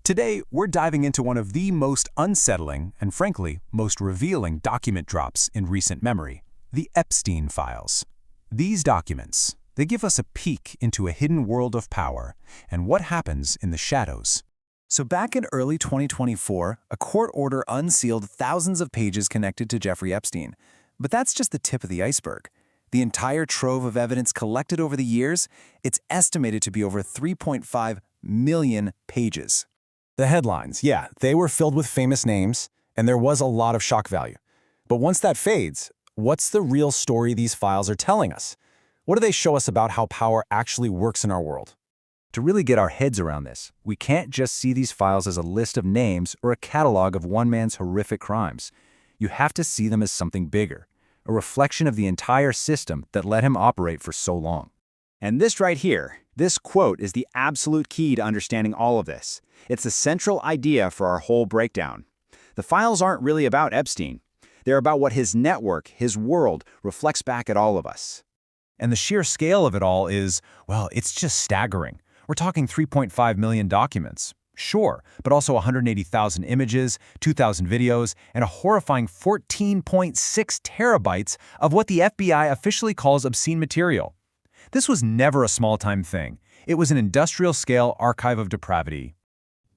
Today, we're diving into one of the most unsettling and, frankly, most revealing document drops in recent memory, the Epstein files. These documents, they give us a peek into a hidden world of power and what happens in the shadows. So back in early 2024, a court order unsealed thousands of pages connected to Jeffrey Epstein. But that's just the tip of the iceberg. The entire trove of evidence collected over the years, it's estimated to be over 3.5 million pages. The headlines, yeah, they were filled with famous names, and there was a lot of shock value. But once that fades, what's the real story these files are telling us? What do they show us about how power actually works in our world? To really get our heads around this, we can't just see these files as a list of names or a catalog of one man's horrific crimes. You have to see them as something bigger, a reflection of the entire system that let him operate for so long. And this right here, this quote is the absolute key to understanding all of this. It's the central idea for our whole breakdown. The files aren't really about Epstein. They're about what his network, his world, reflects back at all of us. And the sheer scale of it all is, well, it's just staggering. We're talking 3.5 million documents. Sure, but also 180,000 images, 2,000 videos, and a horrifying 14.6 terabytes of what the FBI officially calls obscene material. This was never a small-time thing. It was an industrial-scale archive of depravity.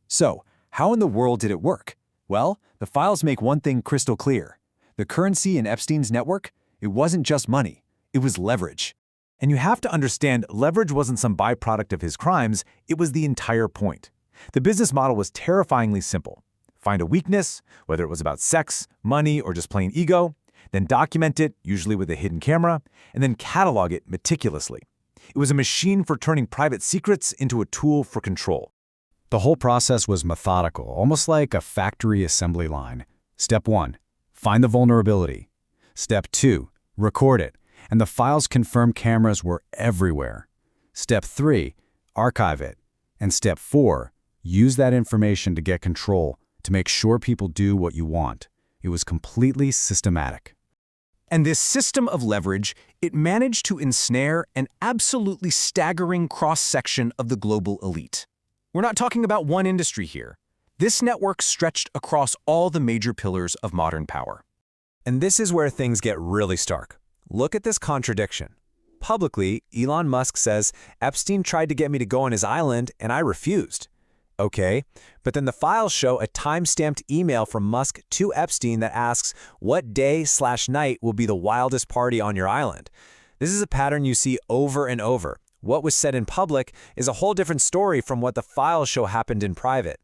So, how in the world did it work? Well, the files make one thing crystal clear. The currency in Epstein's network, it wasn't just money. It was leverage. And you have to understand, leverage wasn't some byproduct of his crimes, it was the entire point. The business model was terrifyingly simple. Find a weakness, whether it was about sex, money, or just plain ego, then document it, usually with a hidden camera, and then catalog it meticulously. It was a machine for turning private secrets into a tool for control. The whole process was methodical, almost like a factory assembly line. Step 1, find the vulnerability. Step 2, record it, and the files confirm cameras were everywhere. Step 3, archive it. And Step 4, use that information to get control, to make sure people do what you want. It was completely systematic. And this system of leverage, it managed to ensnare an absolutely staggering cross-section of the global elite. We're not talking about one industry here. This network stretched across all the major pillars of modern power. And this is where things get really stark. Look at this contradiction. Publicly, Elon Musk says, Epstein tried to get me to go on his island and I refused. Okay, but then the files show a time-stamped email from Musk to Epstein that asks, what day/night will be the wildest party on your island? This is a pattern you see over and over. What was said in public is a whole different story from what the files show happened in private.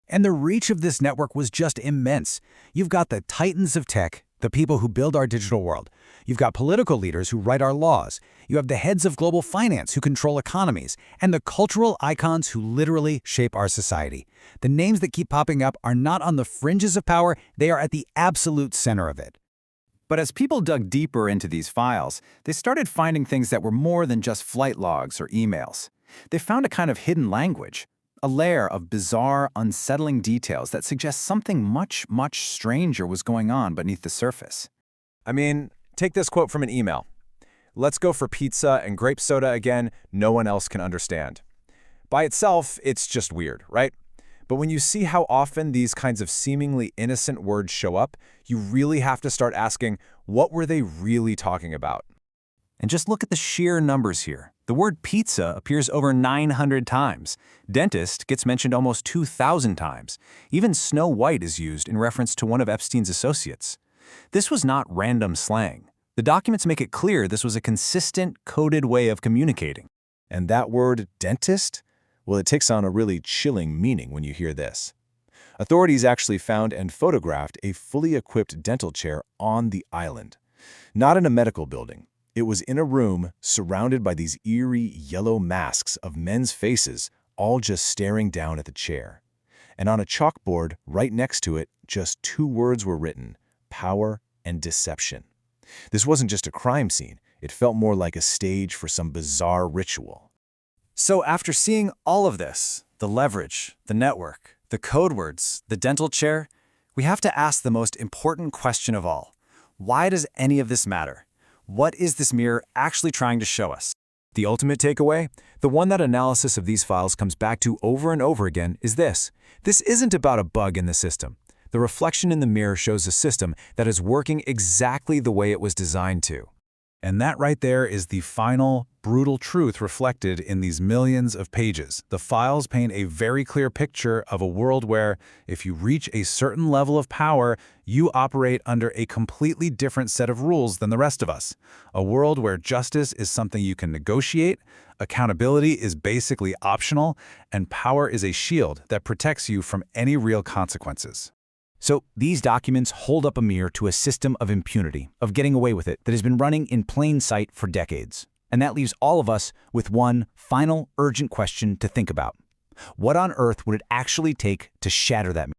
And the reach of this network was just immense. You've got the titans of tech, the people who build our digital world. You've got political leaders who write our laws. You have the heads of global finance who control economies, and the cultural icons who literally shape our society. The names that keep popping up are not on the fringes of power, they are at the absolute center of it. But as people dug deeper into these files, they started finding things that were more than just flight logs or emails. They found a kind of hidden language, a layer of bizarre, unsettling details that suggest something much, much stranger was going on beneath the surface. I mean, take this quote from an email. Let's go for pizza and grape soda again, no one else can understand. By itself, it's just weird, right? But when you see how often these kinds of seemingly innocent words show up, you really have to start asking, what were they really talking about? And just look at the sheer numbers here. The word pizza appears over 900 times. Dentist gets mentioned almost 2,000 times. Even Snow White is used in reference to one of Epstein's associates. This was not random slang. The documents make it clear this was a consistent, coded way of communicating. And that word, dentist? Well, it takes on a really chilling meaning when you hear this. Authorities actually found and photographed a fully equipped dental chair on the island. Not in a medical building. It was in a room surrounded by these eerie yellow masks of men's faces, all just staring down at the chair. And on a chalkboard right next to it, just 2 words were written: power and deception. This wasn't just a crime scene. It felt more like a stage for some bizarre ritual. So after seeing all of this, the leverage, the network, the code words, the dental chair, we have to ask the most important question of all. Why does any of this matter? What is this mirror actually trying to show us? The ultimate takeaway? The one that analysis of these files comes back to over and over again is this. This isn't about a bug in the system. The reflection in the mirror shows a system that is working exactly the way it was designed to. And that right there is the final, brutal truth reflected in these millions of pages. The files paint a very clear picture of a world where, if you reach a certain level of power, you operate under a completely different set of rules than the rest of us. A world where justice is something you can negotiate, accountability is basically optional, and power is a shield that protects you from any real consequences. So these documents hold up a mirror to a system of impunity, of getting away with it, that has been running in plain sight for decades. And that leaves all of us with one final, urgent question to think about. What on earth would it actually take to shatter that mirror?